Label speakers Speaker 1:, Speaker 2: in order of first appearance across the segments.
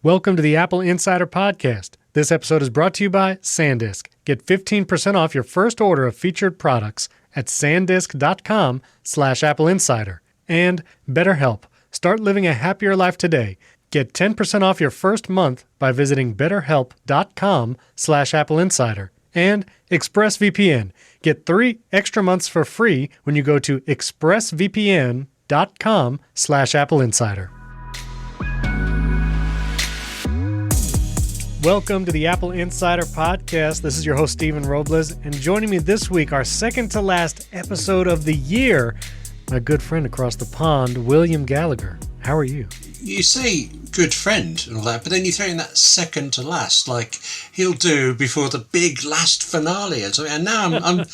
Speaker 1: Welcome to the Apple Insider Podcast. This episode is brought to you by SanDisk. Get 15% off your first order of featured products at sandisk.com/AppleInsider. And BetterHelp. Start living a happier life today. Get 10% off your first month by visiting betterhelp.com/AppleInsider. And ExpressVPN. Get 3 extra months for free when you go to expressvpn.com/AppleInsider. Welcome to the Apple Insider Podcast. This is your host, Stephen Robles, and joining me this week, our second to last episode of the year, my good friend across the pond, William Gallagher. How are you?
Speaker 2: You say good friend and all that, but then you throw in that second to last, like he'll do before the big last finale and something. And now I'm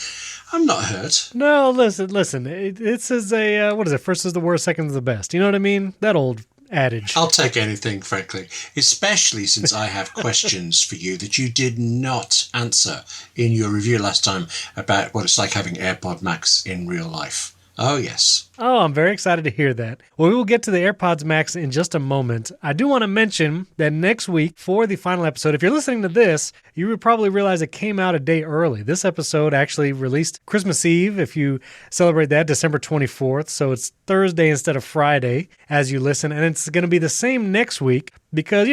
Speaker 2: not hurt.
Speaker 1: No, listen. It's as a what is it? First is the worst, second is the best. You know what I mean? That old adage.
Speaker 2: I'll take anything, frankly, especially since I have questions for you that you did not answer in your review last time about what it's like having AirPod Max in real life. Oh, yes.
Speaker 1: Oh, I'm very excited to hear that. Well, we will get to the AirPods Max in just a moment. I do want to mention that next week for the final episode, if you're listening to this, you would probably realize it came out a day early. This episode actually released Christmas Eve, if you celebrate that, December 24th. So it's Thursday instead of Friday as you listen. And it's going to be the same next week because,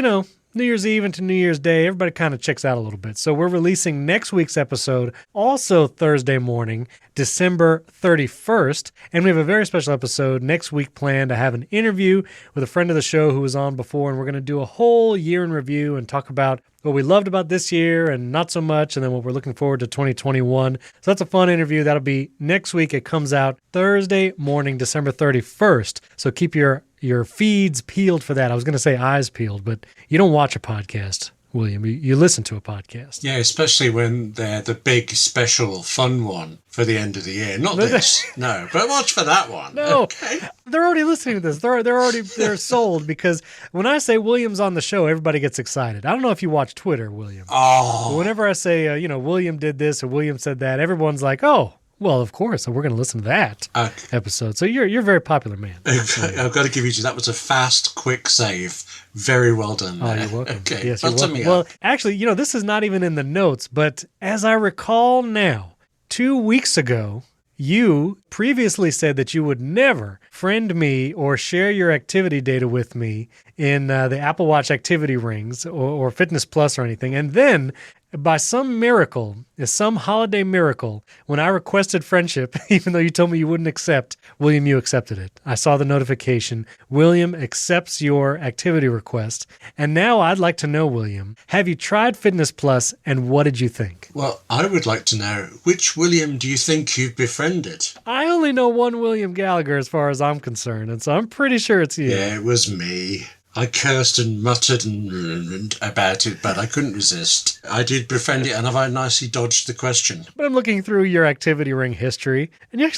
Speaker 1: New Year's Eve into New Year's Day, everybody kind of checks out a little bit. So we're releasing next week's episode also Thursday morning, December 31st. And we have a very special episode next week planned to have an interview with a friend of the show who was on before. And we're going to do a whole year in review and talk about what we loved about this year and not so much, and then what we're looking forward to 2021. So that's a fun interview. That'll be next week. It comes out Thursday morning, December 31st. So keep your feeds peeled for that. I was going to say eyes peeled, but you don't watch a podcast, William. You listen to a podcast.
Speaker 2: Yeah, especially when they're the big, special, fun one for the end of the year. Not this, no, but watch for that one.
Speaker 1: No,
Speaker 2: okay.
Speaker 1: They're already listening to this. They're sold because when I say William's on the show, everybody gets excited. I don't know if you watch Twitter, William.
Speaker 2: Oh.
Speaker 1: But whenever I say, William did this or William said that, everyone's like, oh, well, of course. So we're going to listen to that episode. So you're a very popular man.
Speaker 2: Okay. I've got to give you that was a fast, quick save. Very well done there.
Speaker 1: Oh, you're welcome.
Speaker 2: Okay.
Speaker 1: Yes, you're welcome. Well, actually, this is not even in the notes, but as I recall now, 2 weeks ago, you previously said that you would never friend me or share your activity data with me in the Apple Watch activity rings or Fitness Plus or anything. And then by some miracle, some holiday miracle, when I requested friendship, even though you told me you wouldn't accept, William, you accepted it. I saw the notification. William accepts your activity request. And now I'd like to know, William, have you tried Fitness Plus and what did you think?
Speaker 2: Well, I would like to know, which William do you think you've befriended?
Speaker 1: I only know one William Gallagher as far as I'm concerned, and so I'm pretty sure it's you.
Speaker 2: Yeah, it was me. I cursed and muttered and about it, but I couldn't resist. I did befriend it, and I nicely dodged the question.
Speaker 1: But I'm looking through your activity ring history, and you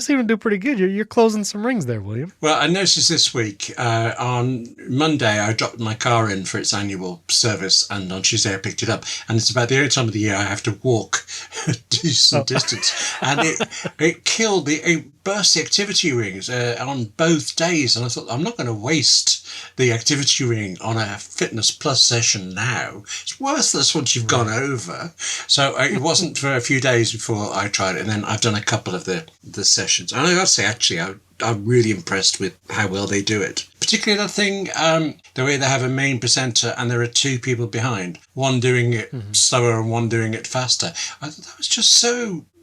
Speaker 1: seem to do pretty good. You're closing some rings there, William.
Speaker 2: Well, I noticed this week, on Monday, I dropped my car in for its annual service, and on Tuesday I picked it up. And it's about the only time of the year I have to walk a decent distance. And it burst the activity rings on both days. And I thought, I'm not going to waste the activity ring on a Fitness Plus session now. It's worthless once you've gone over. So it wasn't for a few days before I tried it. And then I've done a couple of the sessions. And I got to say, actually, I'm really impressed with how well they do it. Particularly that thing, the way they have a main presenter and there are 2 people behind, one doing it slower and one doing it faster. I thought that was just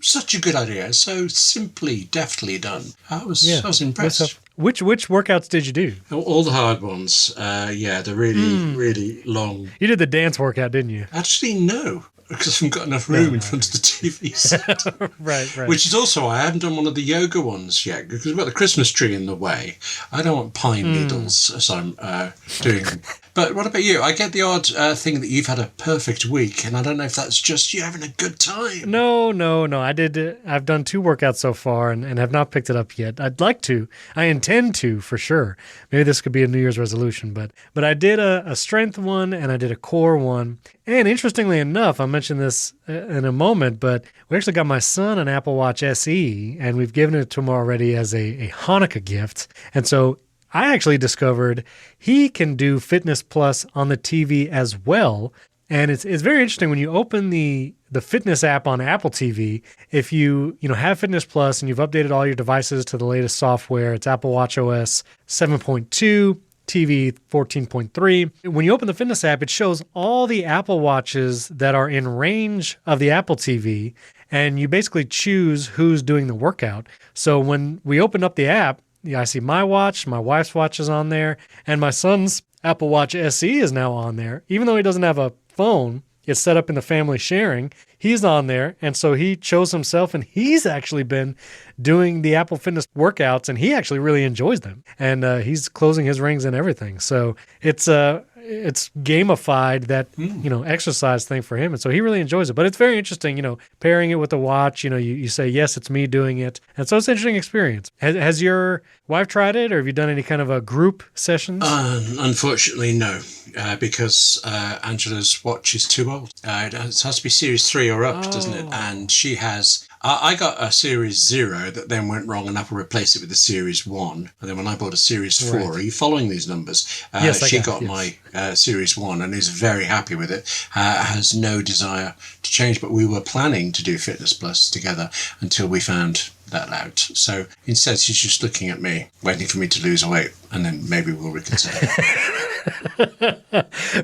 Speaker 2: such a good idea. So simply, deftly done. I was impressed.
Speaker 1: Which workouts did you do?
Speaker 2: All the hard ones. They're really, really long.
Speaker 1: You did the dance workout, didn't you?
Speaker 2: Actually, no. Because I haven't got enough room in front of the TV set.
Speaker 1: Right.
Speaker 2: Which is also why I haven't done one of the yoga ones yet, because we've got the Christmas tree in the way. I don't want pine needles as I'm doing them. But what about you? I get the odd thing that you've had a perfect week, and I don't know if that's just you having a good time.
Speaker 1: No. I've done 2 workouts so far and have not picked it up yet. I'd like to. I intend to, for sure. Maybe this could be a New Year's resolution. But I did a strength one, and I did a core one. And interestingly enough, I'll mention this in a moment, but we actually got my son an Apple Watch SE, and we've given it to him already as a Hanukkah gift. And so I actually discovered he can do Fitness Plus on the TV as well. And it's very interesting when you open the fitness app on Apple TV. If you have Fitness Plus and you've updated all your devices to the latest software, it's Apple Watch OS 7.2, TV 14.3. When you open the fitness app, it shows all the Apple Watches that are in range of the Apple TV, and you basically choose who's doing the workout. So when we open up the app, I see my watch, my wife's watch is on there, and my son's Apple Watch SE is now on there. Even though he doesn't have a phone, it's set up in the family sharing. He's on there, and so he chose himself, and he's actually been doing the Apple Fitness workouts, and he actually really enjoys them. And he's closing his rings and everything. So it's gamified that exercise thing for him, and so he really enjoys it. But it's very interesting, pairing it with the watch. You say yes, it's me doing it, and so it's an interesting experience. Has your wife tried it, or have you done any kind of a group sessions?
Speaker 2: Unfortunately, no, because Angela's watch is too old. It has to be Series 3 or up, doesn't it? And she has. I got a Series 0 that then went wrong, and Apple replaced it with the Series 1. And then when I bought a Series 4, Are you following these numbers?
Speaker 1: Yes,
Speaker 2: she got my Series 1 and is very happy with it, has no desire to change. But we were planning to do Fitness Plus together until we found that out. So instead, she's just looking at me, waiting for me to lose weight, and then maybe we'll reconsider.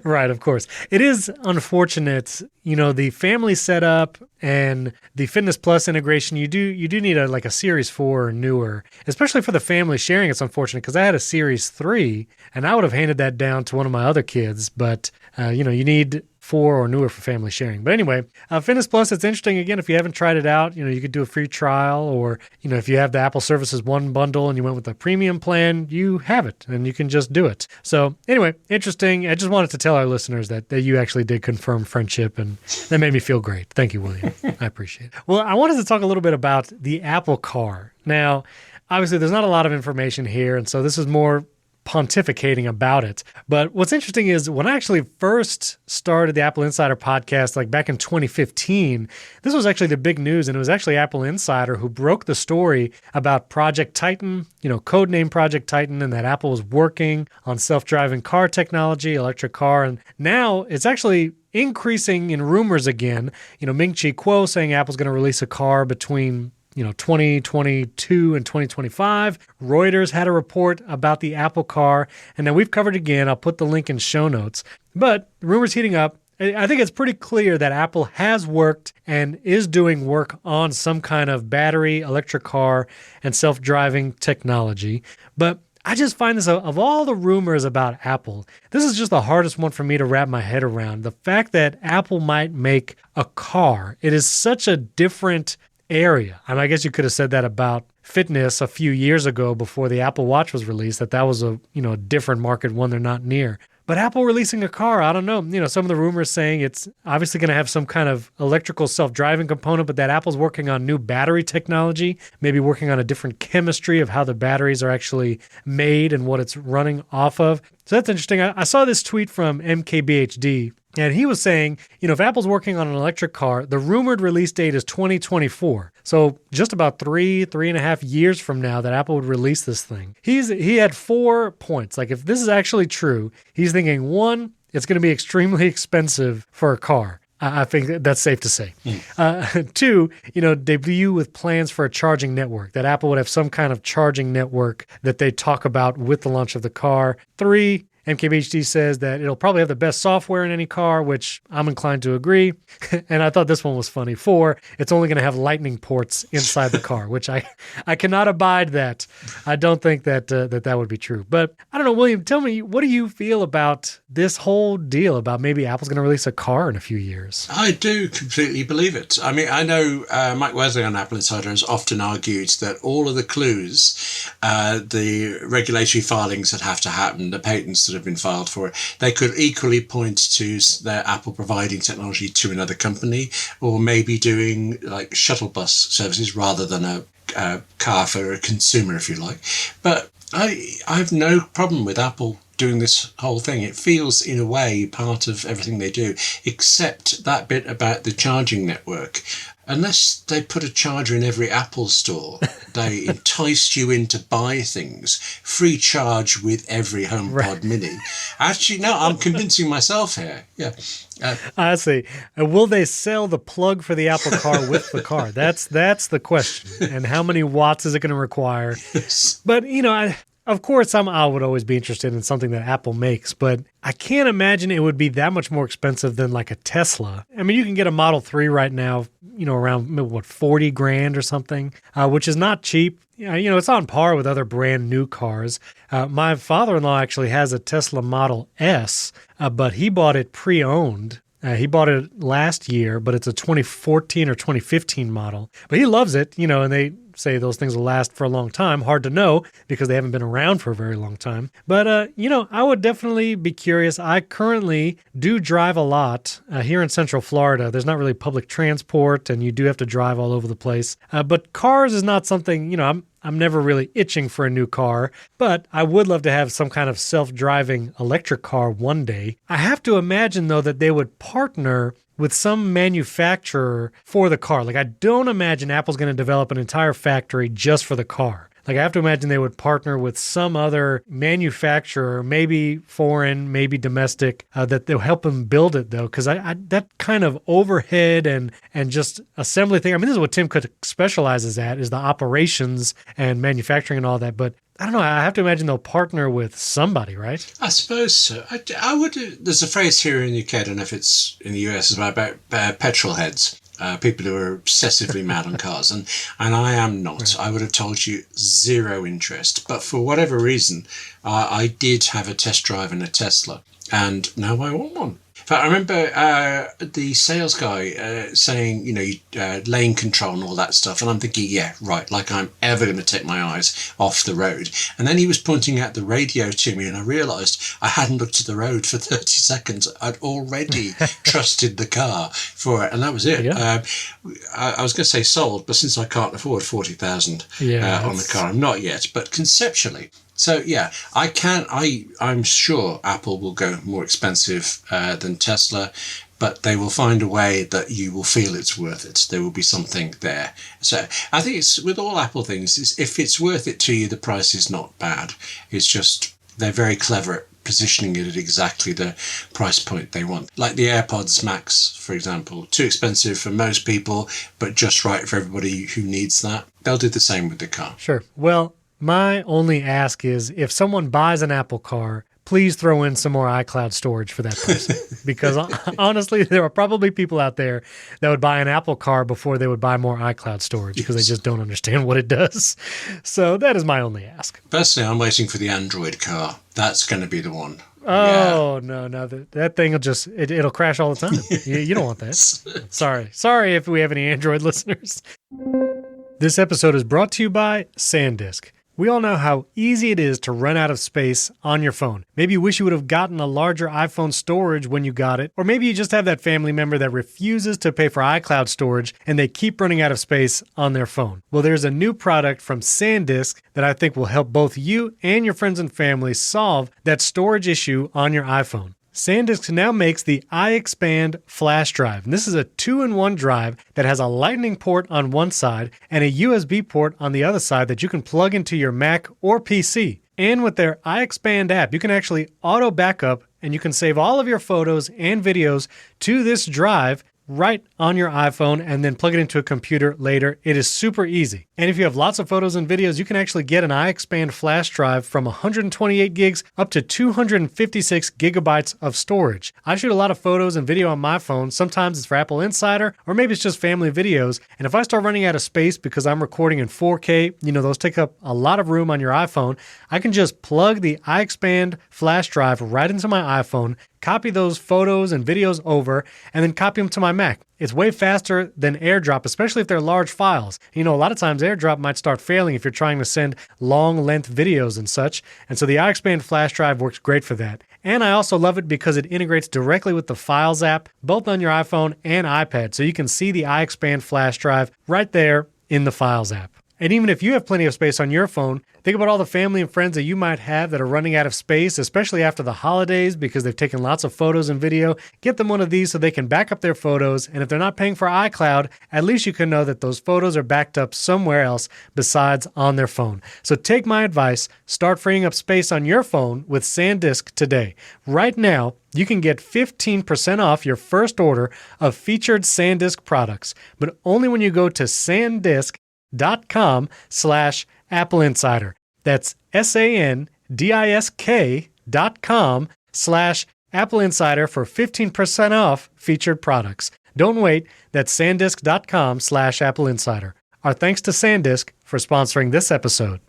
Speaker 1: Right, of course. It is unfortunate, the family setup and the Fitness Plus integration. You do need a Series 4 or newer, especially for the family sharing. It's unfortunate because I had a Series 3 and I would have handed that down to one of my other kids, but you need 4 or newer for family sharing. But anyway, Fitness Plus, it's interesting. Again, if you haven't tried it out, you could do a free trial, or, if you have the Apple Services One bundle and you went with the premium plan, you have it and you can just do it. So anyway, interesting. I just wanted to tell our listeners that you actually did confirm friendship, and that made me feel great. Thank you, William. I appreciate it. Well, I wanted to talk a little bit about the Apple Car. Now, obviously, there's not a lot of information here, and so this is more pontificating about it. But what's interesting is when I actually first started the Apple Insider podcast, back in 2015, this was actually the big news. And it was actually Apple Insider who broke the story about Project Titan, codename Project Titan, and that Apple was working on self-driving car technology, electric car. And now it's actually increasing in rumors again. Ming-Chi Kuo saying Apple's going to release a car between 2022 and 2025. Reuters had a report about the Apple Car, and then we've covered again. I'll put the link in show notes. But the rumors heating up. I think it's pretty clear that Apple has worked and is doing work on some kind of battery, electric car, and self-driving technology. But I just find this, of all the rumors about Apple, this is just the hardest one for me to wrap my head around. The fact that Apple might make a car, it is such a different area. I guess you could have said that about fitness a few years ago before the Apple Watch was released, that was a different market, one they're not near. But Apple releasing a car, I don't know. Some of the rumors saying it's obviously going to have some kind of electrical self-driving component, but that Apple's working on new battery technology, maybe working on a different chemistry of how the batteries are actually made and what it's running off of. So that's interesting. I saw this tweet from MKBHD, and he was saying, if Apple's working on an electric car, the rumored release date is 2024. So just about 3.5 years from now that Apple would release this thing. He had 4 points. If this is actually true, he's thinking, 1, it's going to be extremely expensive for a car. I think that's safe to say. 2, debut with plans for a charging network, that Apple would have some kind of charging network that they talk about with the launch of the car. 3, MKBHD says that it'll probably have the best software in any car, which I'm inclined to agree. And I thought this one was funny. 4, it's only going to have lightning ports inside the car, which I cannot abide that. I don't think that that would be true. But I don't know, William, tell me, what do you feel about this whole deal about maybe Apple's going to release a car in a few years?
Speaker 2: I do completely believe it. I mean, I know Mike Wesley on Apple Insider has often argued that all of the clues, the regulatory filings that have to happen, the patents that have been filed for it, they could equally point to their Apple providing technology to another company, or maybe doing shuttle bus services rather than a car for a consumer, if you like. But I have no problem with Apple doing this whole thing. It feels, in a way, part of everything they do, except that bit about the charging network. Unless they put a charger in every Apple store, they entice you in to buy things. Free charge with every HomePod Mini. Actually, no, I'm convincing myself here. Yeah.
Speaker 1: I see. Will they sell the plug for the Apple Car with the car? That's the question. And how many watts is it going to require?
Speaker 2: Yes.
Speaker 1: But, of course, I would always be interested in something that Apple makes, but I can't imagine it would be that much more expensive than like a Tesla. I mean, you can get a Model 3 right now, around, what, 40 grand or something, which is not cheap. It's on par with other brand new cars. My father-in-law actually has a Tesla Model S, but he bought it pre-owned. He bought it last year, but it's a 2014 or 2015 model. But he loves it, and they say those things will last for a long time. Hard to know because they haven't been around for a very long time. But, I would definitely be curious. I currently do drive a lot here in Central Florida. There's not really public transport, and you do have to drive all over the place. But cars is not something, I'm never really itching for a new car, but I would love to have some kind of self-driving electric car one day. I have to imagine, though, that they would partner with some manufacturer for the car. Like, I don't imagine Apple's going to develop an entire factory just for the car. Like, I have to imagine they would partner with some other manufacturer, maybe foreign, maybe domestic, that they'll help them build it, though. Because that kind of overhead and just assembly thing, I mean, this is what Tim Cook specializes at, is the operations and manufacturing and all that. But I don't know. I have to imagine they'll partner with somebody, right?
Speaker 2: I suppose so. I would. There's a phrase here in the UK, I don't know if it's in the US, about petrol heads. People who are obsessively mad on cars, and I am not. Right. I would have told you zero interest, but for whatever reason, I did have a test drive in a Tesla, and now I want one. In fact, I remember the sales guy saying, lane control and all that stuff, and I'm thinking, yeah, right, like I'm ever going to take my eyes off the road. And then he was pointing out the radio to me, and I realised I hadn't looked at the road for 30 seconds. I'd already trusted the car for it, and that was it. Yeah. I was going to say sold, but since I can't afford 40,000 on the car, I'm not yet. But conceptually. So, yeah, I'm sure Apple will go more expensive than Tesla, but they will find a way that you will feel it's worth it. There will be something there. So I think it's with all Apple things, if it's worth it to you, the price is not bad. It's just they're very clever at positioning it at exactly the price point they want. Like the AirPods Max, for example, too expensive for most people, but just right for everybody who needs that. They'll do the same with the car.
Speaker 1: Sure. Well, my only ask is if someone buys an Apple car, please throw in some more iCloud storage for that person. Because honestly, there are probably people out there that would buy an Apple car before they would buy more iCloud storage because they just don't understand what it does. So that is my only ask.
Speaker 2: Personally, I'm waiting for the Android car. That's going to be the one.
Speaker 1: Oh, yeah. No. That thing will just, it'll crash all the time. You don't want that. Sorry if we have any Android listeners. This episode is brought to you by SanDisk. We all know how easy it is to run out of space on your phone. Maybe you wish you would have gotten a larger iPhone storage when you got it, or maybe you just have that family member that refuses to pay for iCloud storage and they keep running out of space on their phone. Well, there's a new product from SanDisk that I think will help both you and your friends and family solve that storage issue on your iPhone. SanDisk now makes the iXpand flash drive. And this is a 2-in-1 drive that has a lightning port on one side and a USB port on the other side that you can plug into your Mac or PC. And with their iXpand app, you can actually auto backup and you can save all of your photos and videos to this drive right on your iPhone and then plug it into a computer later. It is super easy. And if you have lots of photos and videos, you can actually get an iXpand flash drive from 128 gigs up to 256 gigabytes of storage. I shoot a lot of photos and video on my phone. Sometimes it's for AppleInsider, or maybe it's just family videos. And if I start running out of space because I'm recording in 4K, those take up a lot of room on your iPhone, I can just plug the iXpand flash drive right into my iPhone, copy those photos and videos over, and then copy them to my Mac. It's way faster than AirDrop, especially if they're large files. A lot of times AirDrop might start failing if you're trying to send long-length videos and such. And so the iXpand flash drive works great for that. And I also love it because it integrates directly with the Files app, both on your iPhone and iPad. So you can see the iXpand flash drive right there in the Files app. And even if you have plenty of space on your phone, think about all the family and friends that you might have that are running out of space, especially after the holidays because they've taken lots of photos and video. Get them one of these so they can back up their photos. And if they're not paying for iCloud, at least you can know that those photos are backed up somewhere else besides on their phone. So take my advice, start freeing up space on your phone with SanDisk today. Right now, you can get 15% off your first order of featured SanDisk products, but only when you go to sandisk.com/AppleInsider. That's sandisk.com/AppleInsider for 15% off featured products. Don't wait. That's sandisk.com/AppleInsider. Our thanks to SanDisk for sponsoring this episode.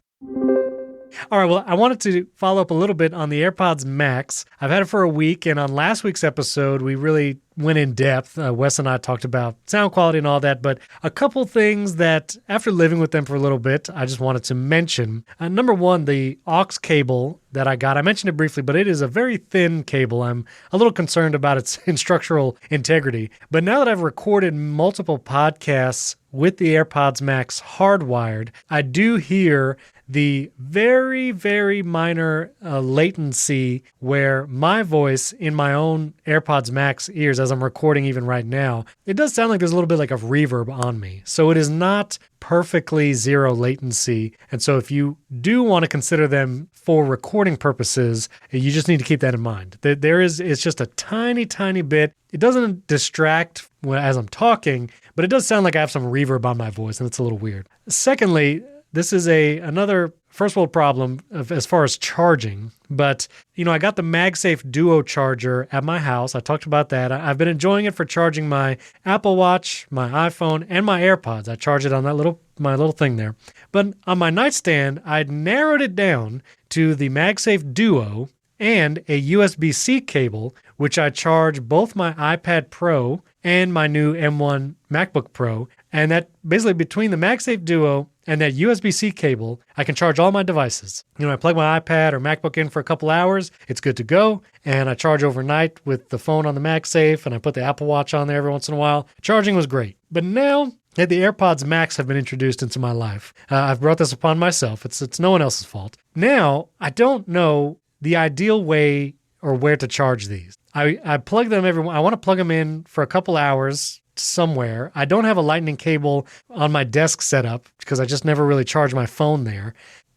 Speaker 1: All right, well, I wanted to follow up a little bit on the AirPods Max. I've had it for a week, and on last week's episode, we really went in depth. Wes and I talked about sound quality and all that, but a couple things that, after living with them for a little bit, I just wanted to mention. Number one, the aux cable that I got. I mentioned it briefly, but it is a very thin cable. I'm a little concerned about its structural integrity. But now that I've recorded multiple podcasts with the AirPods Max hardwired, I do hear the very, very minor latency where my voice in my own AirPods Max ears, as I'm recording even right now, it does sound like there's a little bit like of reverb on me. So it is not perfectly zero latency. And so if you do want to consider them for recording purposes, you just need to keep that in mind. It's just a tiny, tiny bit. It doesn't distract as I'm talking, but it does sound like I have some reverb on my voice, and it's a little weird. Secondly, this is another first world problem as far as charging. But, I got the MagSafe Duo charger at my house. I talked about that. I've been enjoying it for charging my Apple Watch, my iPhone, and my AirPods. I charge it on my little thing there. But on my nightstand, I'd narrowed it down to the MagSafe Duo and a USB-C cable, which I charge both my iPad Pro and my new M1 MacBook Pro. And that basically between the MagSafe Duo and that USB-C cable, I can charge all my devices. I plug my iPad or MacBook in for a couple hours, it's good to go. And I charge overnight with the phone on the MagSafe, and I put the Apple Watch on there every once in a while. Charging was great. But now that the AirPods Max have been introduced into my life, I've brought this upon myself. It's no one else's fault. Now, I don't know the ideal way or where to charge these. I plug them I want to plug them in for a couple hours somewhere. I don't have a lightning cable on my desk set up because I just never really charge my phone there.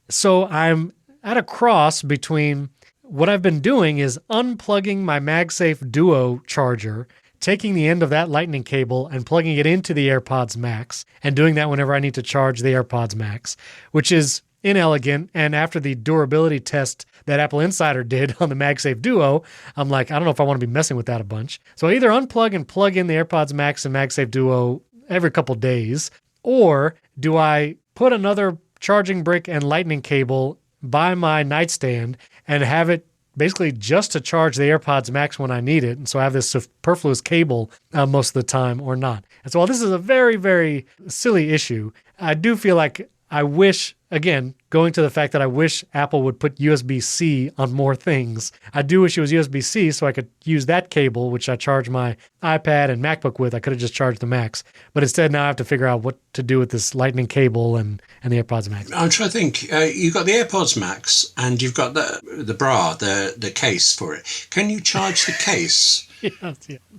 Speaker 1: So I'm at a cross between what I've been doing is unplugging my MagSafe Duo charger, taking the end of that lightning cable and plugging it into the AirPods Max, and doing that whenever I need to charge the AirPods Max, which is inelegant. And after the durability test that AppleInsider did on the MagSafe Duo, I'm like, I don't know if I want to be messing with that a bunch. So I either unplug and plug in the AirPods Max and MagSafe Duo every couple days, or do I put another charging brick and lightning cable by my nightstand and have it basically just to charge the AirPods Max when I need it. And so I have this superfluous cable most of the time, or not. And so while this is a very, very silly issue, I do feel like I wish, again, going to the fact that I wish Apple would put USB-C on more things. I do wish it was USB-C so I could use that cable, which I charge my iPad and MacBook with. I could have just charged the Max. But instead, now I have to figure out what to do with this lightning cable and the AirPods Max.
Speaker 2: I'm trying to think. You've got the AirPods Max and you've got the bra, the case for it. Can you charge the case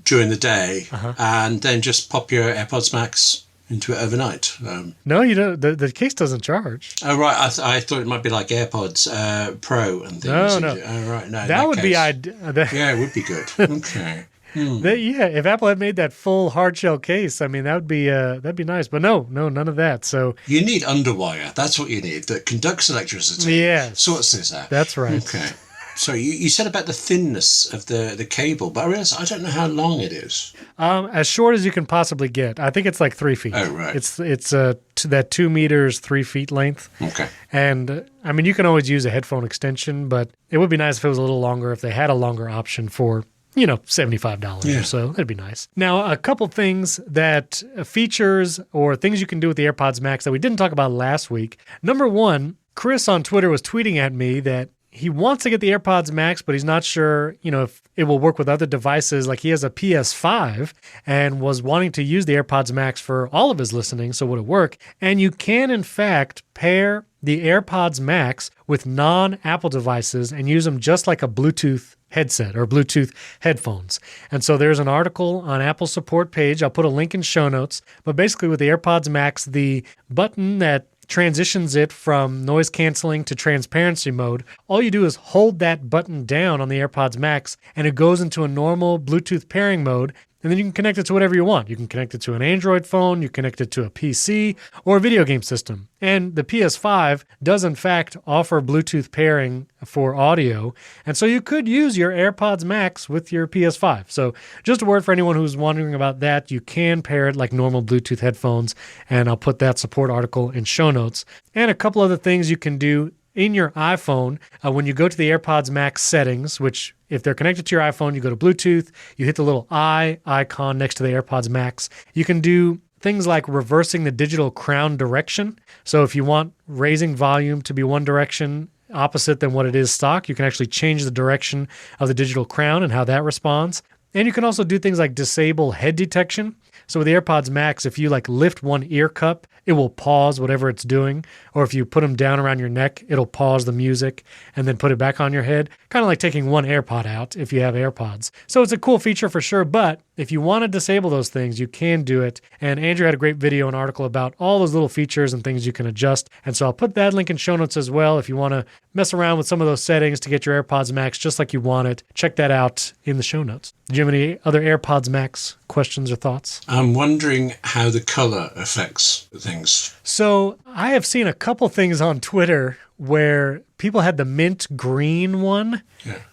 Speaker 2: during the day and then just pop your AirPods Max into it overnight?
Speaker 1: No, you don't. The case doesn't charge.
Speaker 2: Oh, right. I thought it might be like AirPods Pro and things.
Speaker 1: No.
Speaker 2: Oh, right. No,
Speaker 1: that would
Speaker 2: case.
Speaker 1: be
Speaker 2: yeah, it would be good. Okay.
Speaker 1: If Apple had made that full hard shell case, I mean, that'd be nice. But no, none of that. So
Speaker 2: you need underwire. That's what you need. That conducts electricity.
Speaker 1: Yeah,
Speaker 2: sorts this out.
Speaker 1: That's right.
Speaker 2: Okay. So you said about the thinness of the cable, but I don't know how long it is.
Speaker 1: As short as you can possibly get. I think it's like 3 feet.
Speaker 2: Oh, right.
Speaker 1: It's that 2 meters, 3 feet length.
Speaker 2: Okay.
Speaker 1: And I mean, you can always use a headphone extension, but it would be nice if it was a little longer, if they had a longer option for, $75 or so. That'd be nice. Now, a couple things that features or things you can do with the AirPods Max that we didn't talk about last week. Number one, Chris on Twitter was tweeting at me that he wants to get the AirPods Max, but he's not sure, if it will work with other devices. Like he has a PS5 and was wanting to use the AirPods Max for all of his listening. So would it work? And you can, in fact, pair the AirPods Max with non-Apple devices and use them just like a Bluetooth headset or Bluetooth headphones. And so there's an article on Apple's support page. I'll put a link in show notes. But basically with the AirPods Max, the button that transitions it from noise canceling to transparency mode, all you do is hold that button down on the AirPods Max and it goes into a normal Bluetooth pairing mode. And then you can connect it to whatever you want. You can connect it to an Android phone, you connect it to a PC, or a video game system. And the PS5 does, in fact, offer Bluetooth pairing for audio. And so you could use your AirPods Max with your PS5. So just a word for anyone who's wondering about that. You can pair it like normal Bluetooth headphones. And I'll put that support article in show notes. And a couple other things you can do in your iPhone, when you go to the AirPods Max settings, which if they're connected to your iPhone, you go to Bluetooth, you hit the little eye icon next to the AirPods Max. You can do things like reversing the digital crown direction. So if you want raising volume to be one direction opposite than what it is stock, you can actually change the direction of the digital crown and how that responds. And you can also do things like disable head detection. So with the AirPods Max, if you lift one ear cup, it will pause whatever it's doing. Or if you put them down around your neck, it'll pause the music and then put it back on your head. Kind of like taking one AirPod out if you have AirPods. So it's a cool feature for sure. But if you want to disable those things, you can do it. And Andrew had a great video and article about all those little features and things you can adjust. And so I'll put that link in show notes as well. If you want to mess around with some of those settings to get your AirPods Max just like you want it, check that out in the show notes. Do you have any other AirPods Max questions or thoughts?
Speaker 2: I'm wondering how the color affects things.
Speaker 1: So I have seen a couple things on Twitter where people had the mint green one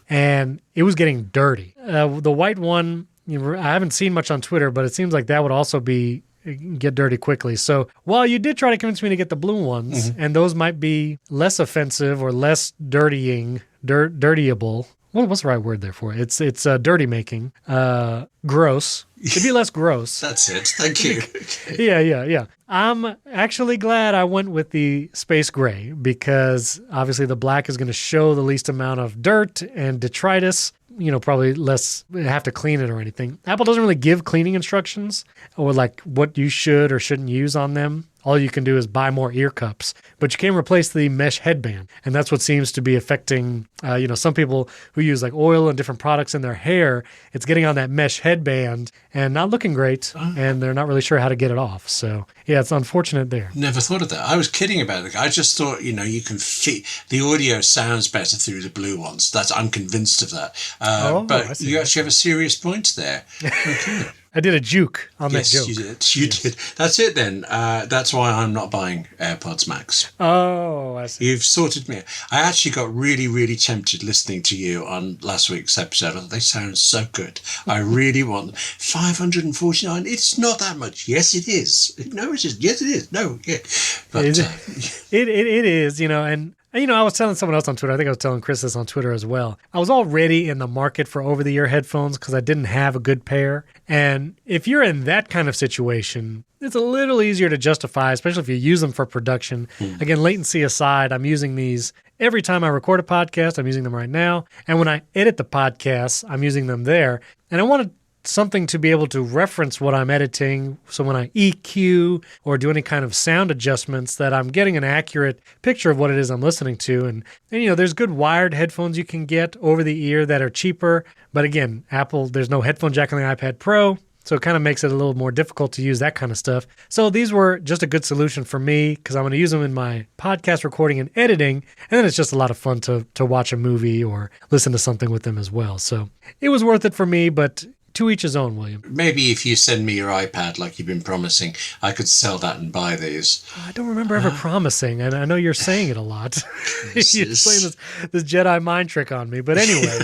Speaker 1: and it was getting dirty. The white one, I haven't seen much on Twitter, but it seems like that would also get dirty quickly. So while you did try to convince me to get the blue ones, and those might be less offensive or less dirtyable. What's the right word there for it? It's dirty making. Gross. It'd be less gross.
Speaker 2: That's it. Thank you.
Speaker 1: Yeah. I'm actually glad I went with the space gray because obviously the black is going to show the least amount of dirt and detritus. Probably less have to clean it or anything. Apple doesn't really give cleaning instructions or like what you should or shouldn't use on them. All you can do is buy more ear cups, but you can replace the mesh headband. And that's what seems to be affecting, some people who use like oil and different products in their hair. It's getting on that mesh headband and not looking great. And they're not really sure how to get it off. So yeah, it's unfortunate there.
Speaker 2: Never thought of that. I was kidding about it. I just thought, you can the audio sounds better through the blue ones. I'm convinced of that. But you actually have a serious point there. Okay.
Speaker 1: I did a juke on that joke.
Speaker 2: Yes, you did. That's it then. That's why I'm not buying AirPods Max.
Speaker 1: Oh, I see.
Speaker 2: You've sorted me out. I actually got really, really tempted listening to you on last week's episode. I thought they sound so good. I really want them. 549, it's not that much. Yes, it is. No, it is. Yes, it is. No, yeah. But,
Speaker 1: it is, and I was telling someone else on Twitter, I think I was telling Chris this on Twitter as well. I was already in the market for over-the-ear headphones because I didn't have a good pair. And if you're in that kind of situation, it's a little easier to justify, especially if you use them for production. Again, latency aside, I'm using these every time I record a podcast. I'm using them right now. And when I edit the podcast, I'm using them there. And I wanted something to be able to reference what I'm editing. So when I EQ or do any kind of sound adjustments, that I'm getting an accurate picture of what it is I'm listening to. And there's good wired headphones you can get over the ear that are cheaper. But again, Apple, there's no headphone jack on the iPad Pro. So it kind of makes it a little more difficult to use that kind of stuff. So these were just a good solution for me because I'm going to use them in my podcast recording and editing. And then it's just a lot of fun to watch a movie or listen to something with them as well. So it was worth it for me, but to each his own, William.
Speaker 2: Maybe if you send me your iPad like you've been promising, I could sell that and buy these.
Speaker 1: I don't remember ever promising, and I know you're saying it a lot. You're playing this Jedi mind trick on me. But anyway,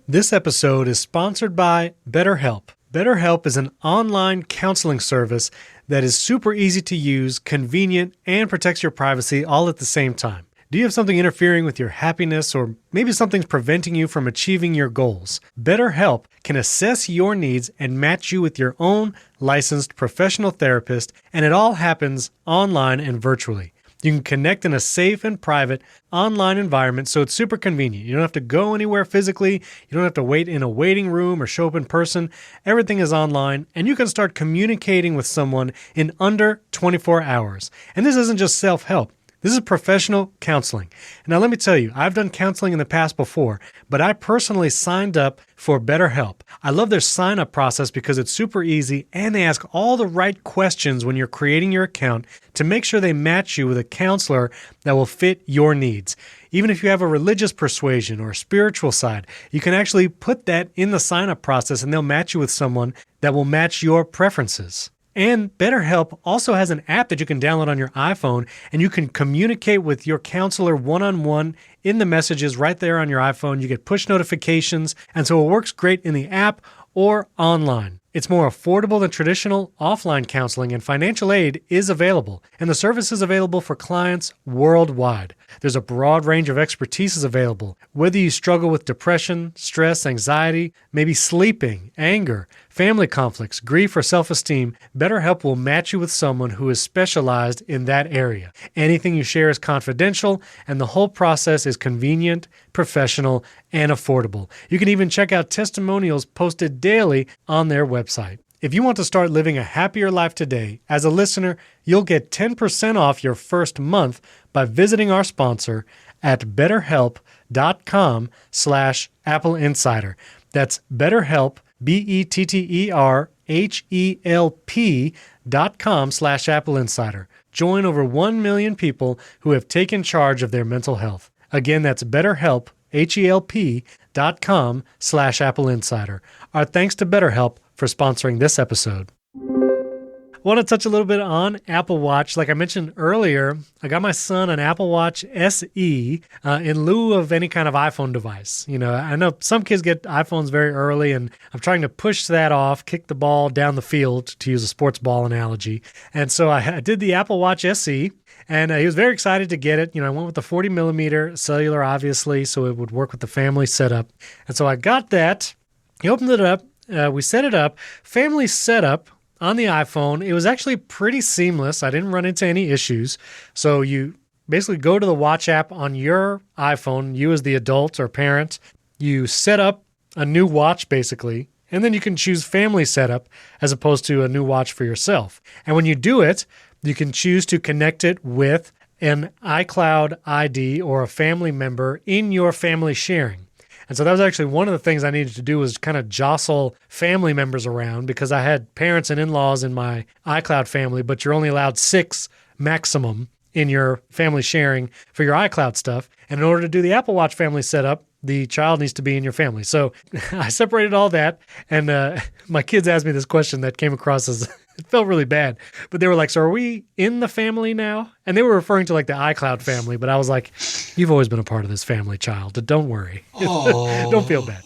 Speaker 1: this episode is sponsored by BetterHelp. BetterHelp is an online counseling service that is super easy to use, convenient, and protects your privacy all at the same time. Do you have something interfering with your happiness, or maybe something's preventing you from achieving your goals? BetterHelp can assess your needs and match you with your own licensed professional therapist, and it all happens online and virtually. You can connect in a safe and private online environment, so it's super convenient. You don't have to go anywhere physically. You don't have to wait in a waiting room or show up in person. Everything is online, and you can start communicating with someone in under 24 hours. And this isn't just self-help. This is professional counseling. Now, let me tell you, I've done counseling in the past before, but I personally signed up for BetterHelp. I love their sign-up process because it's super easy, and they ask all the right questions when you're creating your account to make sure they match you with a counselor that will fit your needs. Even if you have a religious persuasion or a spiritual side, you can actually put that in the sign-up process, and they'll match you with someone that will match your preferences. And BetterHelp also has an app that you can download on your iPhone, and you can communicate with your counselor one-on-one in the messages right there on your iPhone. You get push notifications, and so it works great in the app or online. It's more affordable than traditional offline counseling, and financial aid is available, and the service is available for clients worldwide. There's a broad range of expertise available. Whether you struggle with depression, stress, anxiety, maybe sleeping, anger, family conflicts, grief, or self-esteem, BetterHelp will match you with someone who is specialized in that area. Anything you share is confidential, and the whole process is convenient, professional, and affordable. You can even check out testimonials posted daily on their website. If you want to start living a happier life today, as a listener, you'll get 10% off your first month by visiting our sponsor at betterhelp.com/AppleInsider. That's BetterHelp, BetterHelp.com/AppleInsider. Join over 1 million people who have taken charge of their mental health. Again, that's BetterHelp, HELP.com/AppleInsider. Our thanks to BetterHelp for sponsoring this episode. I want to touch a little bit on Apple Watch. Like I mentioned earlier, I got my son an Apple Watch SE in lieu of any kind of iPhone device. You know, I know some kids get iPhones very early, and I'm trying to push that off, kick the ball down the field, to use a sports ball analogy. And so I did the Apple Watch SE, and he was very excited to get it. You know, I went with the 40 millimeter cellular, obviously, so it would work with the family setup. And so I got that. He opened it up. We set it up. Family setup on the iPhone, it was actually pretty seamless. I didn't run into any issues. So you basically go to the Watch app on your iPhone, you as the adult or parent, you set up a new watch basically, and then you can choose family setup as opposed to a new watch for yourself. And when you do it, you can choose to connect it with an iCloud ID or a family member in your family sharing. And so that was actually one of the things I needed to do, was kind of jostle family members around, because I had parents and in-laws in my iCloud family, but you're only allowed 6 maximum in your family sharing for your iCloud stuff. And in order to do the Apple Watch family setup, the child needs to be in your family. So I separated all that. And my kids asked me this question that came across as, it felt really bad, but they were like, so are we in the family now? And they were referring to like the iCloud family, but I was like, you've always been a part of this family, child. Don't worry. Don't feel bad.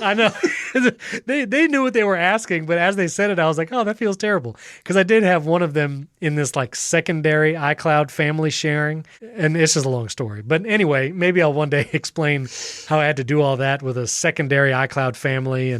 Speaker 1: I know. They knew what they were asking, but as they said it, I was like, oh, that feels terrible. Because I did have one of them in this like secondary iCloud family sharing, and it's just a long story. But anyway, maybe I'll one day explain how I had to do all that with a secondary iCloud family,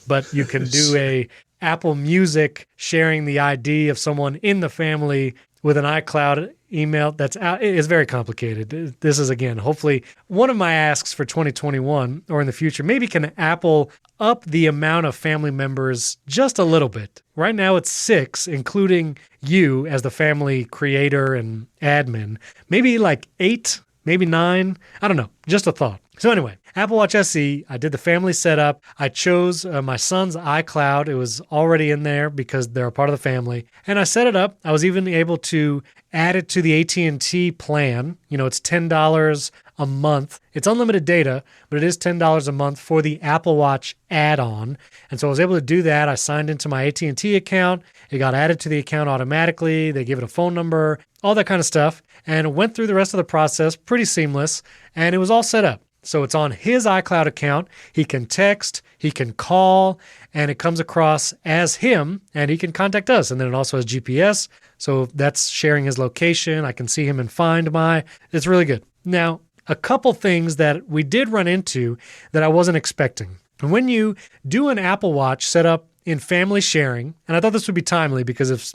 Speaker 1: but you can do a Apple Music sharing the ID of someone in the family with an iCloud email. That's out. It is very complicated. This is, again, hopefully one of my asks for 2021 or in the future. Maybe can Apple up the amount of family members just a little bit? Right now it's 6, including you as the family creator and admin. Maybe like 8, maybe 9. I don't know. Just a thought. So anyway, Apple Watch SE, I did the family setup. I chose my son's iCloud. It was already in there because they're a part of the family. And I set it up. I was even able to add it to the AT&T plan. You know, it's $10 a month. It's unlimited data, but it is $10 a month for the Apple Watch add-on. And so I was able to do that. I signed into my AT&T account. It got added to the account automatically. They give it a phone number, all that kind of stuff. And went through the rest of the process, pretty seamless. And it was all set up. So it's on his iCloud account. He can text, he can call, and it comes across as him, and he can contact us. And then it also has GPS. So that's sharing his location. I can see him in Find My. It's really good. Now, a couple things that we did run into that I wasn't expecting. When you do an Apple Watch set up in family sharing, and I thought this would be timely because if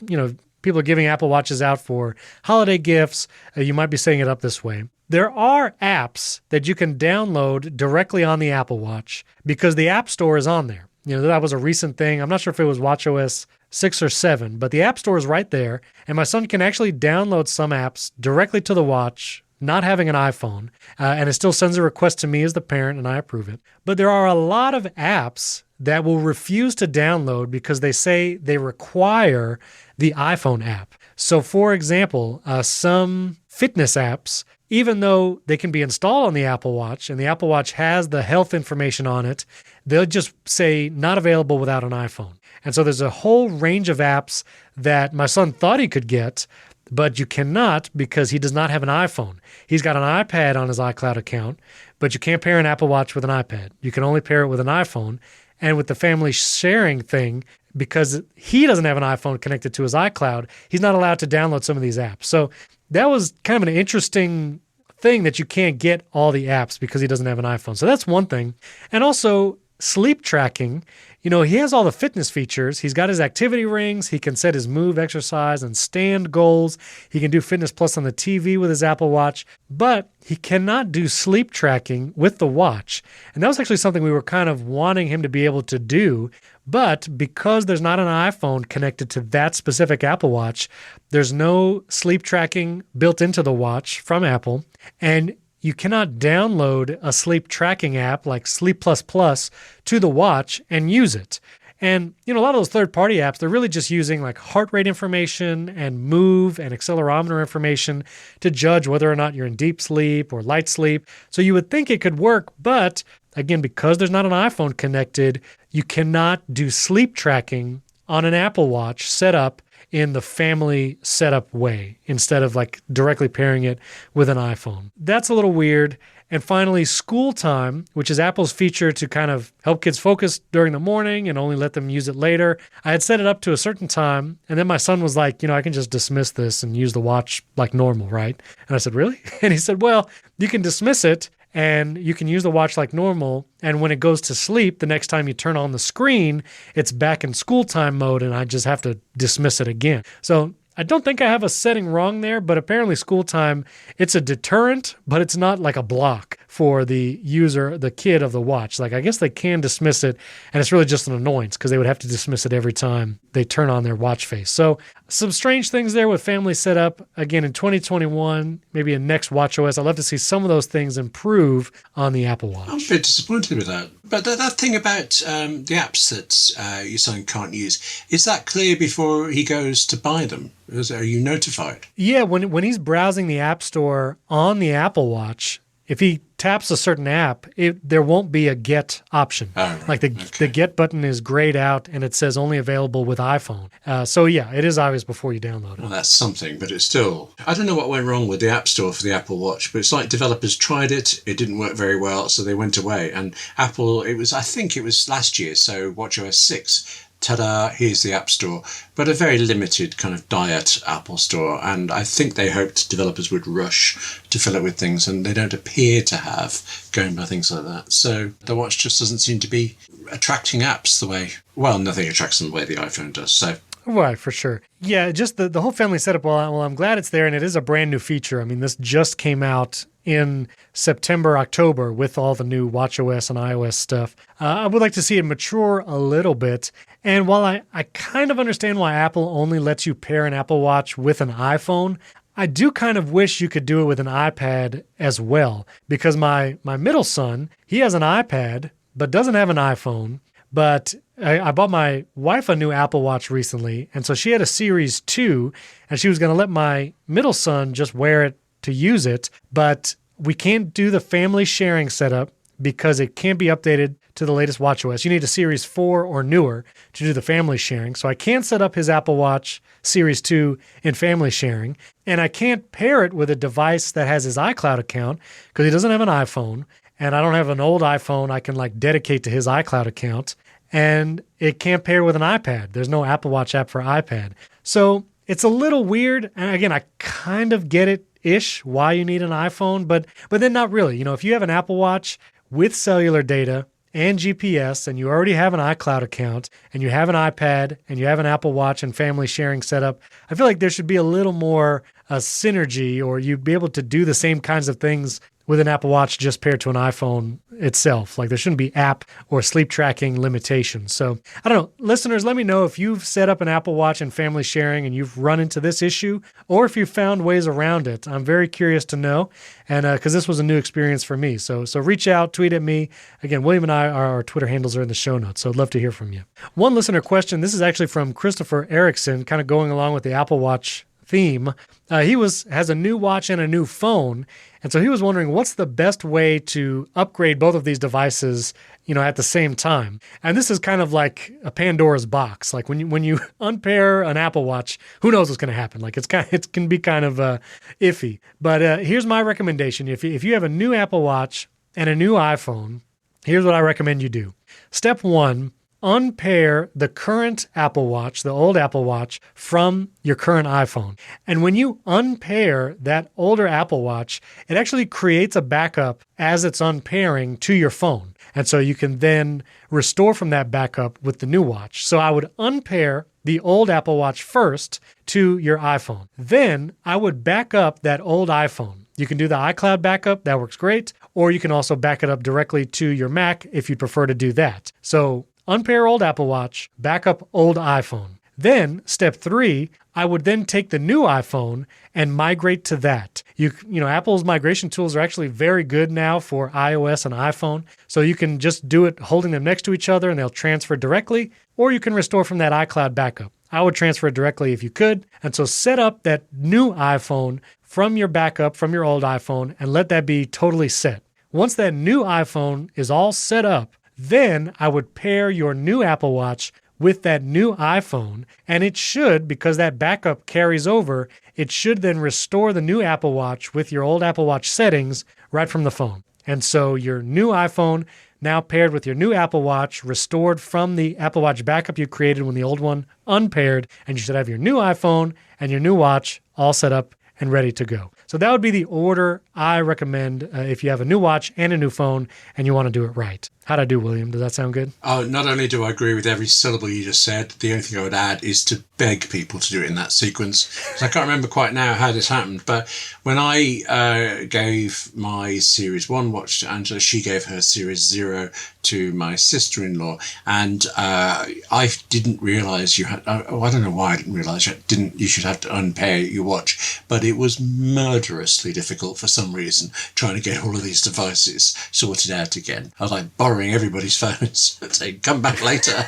Speaker 1: people are giving Apple Watches out for holiday gifts. You might be setting it up this way. There are apps that you can download directly on the Apple Watch because the App Store is on there. That was a recent thing. I'm not sure if it was watchOS 6 or 7, but the App Store is right there. And my son can actually download some apps directly to the watch, not having an iPhone. And it still sends a request to me as the parent, and I approve it. But there are a lot of apps that will refuse to download because they say they require the iPhone app. So, for example, some fitness apps, even though they can be installed on the Apple Watch and the Apple Watch has the health information on it, they'll just say not available without an iPhone. And so there's a whole range of apps that my son thought he could get, but you cannot because he does not have an iPhone. He's got an iPad on his iCloud account, but you can't pair an Apple Watch with an iPad. You can only pair it with an iPhone. And with the family sharing thing, because he doesn't have an iPhone connected to his iCloud, he's not allowed to download some of these apps. So that was kind of an interesting thing that you can't get all the apps because he doesn't have an iPhone. So that's one thing. And also sleep tracking. He has all the fitness features. He's got his activity rings. He can set his move, exercise, and stand goals. He can do Fitness Plus on the TV with his Apple Watch, but he cannot do sleep tracking with the watch. And that was actually something we were kind of wanting him to be able to do. But because there's not an iPhone connected to that specific Apple Watch, there's no sleep tracking built into the watch from Apple. And you cannot download a sleep tracking app like Sleep Plus Plus to the watch and use it. And, a lot of those third-party apps, they're really just using like heart rate information and move and accelerometer information to judge whether or not you're in deep sleep or light sleep. So you would think it could work, but again, because there's not an iPhone connected, you cannot do sleep tracking on an Apple Watch set up in the family setup way instead of like directly pairing it with an iPhone. That's a little weird. And finally, school time, which is Apple's feature to kind of help kids focus during the morning and only let them use it later. I had set it up to a certain time, and then my son was like, I can just dismiss this and use the watch like normal, right? And I said, really? And he said, well, you can dismiss it and you can use the watch like normal. And when it goes to sleep, the next time you turn on the screen, it's back in school time mode and I just have to dismiss it again. So I don't think I have a setting wrong there, but apparently school time, it's a deterrent, but it's not like a block for the user, the kid of the watch. Like I guess they can dismiss it, and it's really just an annoyance because they would have to dismiss it every time they turn on their watch face. So some strange things there with family setup. Again, in 2021, maybe in next watchOS, I'd love to see some of those things improve on the Apple Watch.
Speaker 2: I'm a bit disappointed with that. But that thing about the apps that your son can't use, is that clear before he goes to buy them? Are you notified?
Speaker 1: Yeah, when he's browsing the App Store on the Apple Watch, if he taps a certain app, there won't be a get option.
Speaker 2: Oh, right.
Speaker 1: Like the get button is grayed out and it says only available with iPhone. So yeah, it is obvious before you download it.
Speaker 2: Well, that's something, but it's still... I don't know what went wrong with the App Store for the Apple Watch, but it's like developers tried it didn't work very well, so they went away. And Apple, I think it was last year, so watchOS 6, ta-da, here's the App Store, but a very limited kind of diet Apple Store. And I think they hoped developers would rush to fill it with things, and they don't appear to have, going by things like that. So the watch just doesn't seem to be attracting apps the way, well, nothing attracts them the way the iPhone does. So
Speaker 1: Right, for sure. Yeah, just the whole family setup, well, I'm glad it's there, and it is a brand new feature. I mean, this just came out in September, October with all the new watchOS and iOS stuff. I would like to see it mature a little bit. And while I kind of understand why Apple only lets you pair an Apple Watch with an iPhone, I do kind of wish you could do it with an iPad as well. Because my middle son, he has an iPad, but doesn't have an iPhone. But I bought my wife a new Apple Watch recently, and so she had a Series 2, and she was going to let my middle son just wear it to use it, but we can't do the family sharing setup because it can't be updated to the latest watchOS. You need a Series 4 or newer to do the family sharing, so I can't set up his Apple Watch Series 2 in family sharing, and I can't pair it with a device that has his iCloud account because he doesn't have an iPhone, and I don't have an old iPhone I can dedicate to his iCloud account. And it can't pair with an iPad. There's no Apple Watch app for iPad. So it's a little weird. And again, I kind of get it-ish why you need an iPhone, but then not really. You know, if you have an Apple Watch with cellular data and GPS, and you already have an iCloud account, and you have an iPad, and you have an Apple Watch and family sharing setup, I feel like there should be a little more synergy, or you'd be able to do the same kinds of things with an Apple Watch just paired to an iPhone itself. Like there shouldn't be app or sleep tracking limitations. So I don't know, listeners, let me know if you've set up an Apple Watch and family sharing and you've run into this issue, or if you've found ways around it. I'm very curious to know, and because this was a new experience for me. So reach out, tweet at me. Again, William and our Twitter handles are in the show notes, so I'd love to hear from you. One listener question, this is actually from Christopher Erickson, kind of going along with the Apple Watch theme. He has a new watch and a new phone, and so he was wondering what's the best way to upgrade both of these devices, at the same time. And this is kind of like a Pandora's box. Like when you unpair an Apple Watch, who knows what's going to happen? Like it can be kind of iffy. But here's my recommendation: if you have a new Apple Watch and a new iPhone, here's what I recommend you do. Step 1. Unpair the current Apple Watch, the old Apple Watch, from your current iPhone. And when you unpair that older Apple Watch, it actually creates a backup as it's unpairing to your phone. And so you can then restore from that backup with the new watch. So I would unpair the old Apple Watch first to your iPhone. Then I would back up that old iPhone. You can do the iCloud backup, that works great. Or you can also back it up directly to your Mac if you prefer to do that. So unpair old Apple Watch, back up old iPhone. Then, step 3, I would then take the new iPhone and migrate to that. Apple's migration tools are actually very good now for iOS and iPhone. So you can just do it holding them next to each other and they'll transfer directly, or you can restore from that iCloud backup. I would transfer it directly if you could. And so set up that new iPhone from your backup, from your old iPhone, and let that be totally set. Once that new iPhone is all set up, then I would pair your new Apple Watch with that new iPhone, and it should, because that backup carries over, it should then restore the new Apple Watch with your old Apple Watch settings right from the phone. And so your new iPhone now paired with your new Apple Watch, restored from the Apple Watch backup you created when the old one unpaired, and you should have your new iPhone and your new watch all set up and ready to go. So that would be the order I recommend if you have a new watch and a new phone and you want to do it right. How'd I do, William? Does that sound good?
Speaker 2: Oh, not only do I agree with every syllable you just said, the only thing I would add is to beg people to do it in that sequence. I can't remember quite now how this happened, but when I gave my Series 1 watch to Angela, she gave her Series 0 to my sister-in-law, and I didn't realise you had... I don't know why I didn't realise you should have to unpair your watch, but it was murderously difficult for some reason trying to get all of these devices sorted out again. I was like borrowing everybody's phones and saying, come back later.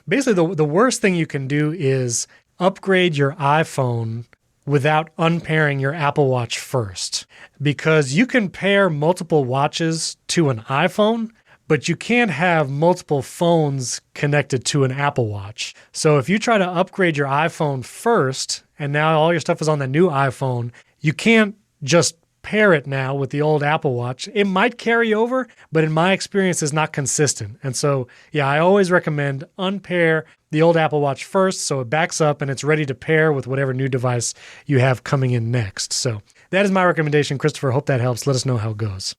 Speaker 1: Basically, the worst thing you can do is upgrade your iPhone without unpairing your Apple Watch first, because you can pair multiple watches to an iPhone, but you can't have multiple phones connected to an Apple Watch. So if you try to upgrade your iPhone first, and now all your stuff is on the new iPhone, you can't just pair it now with the old Apple Watch. It might carry over, but in my experience, it's not consistent. And so, I always recommend unpair the old Apple Watch first so it backs up and it's ready to pair with whatever new device you have coming in next. So that is my recommendation, Christopher. Hope that helps. Let us know how it goes.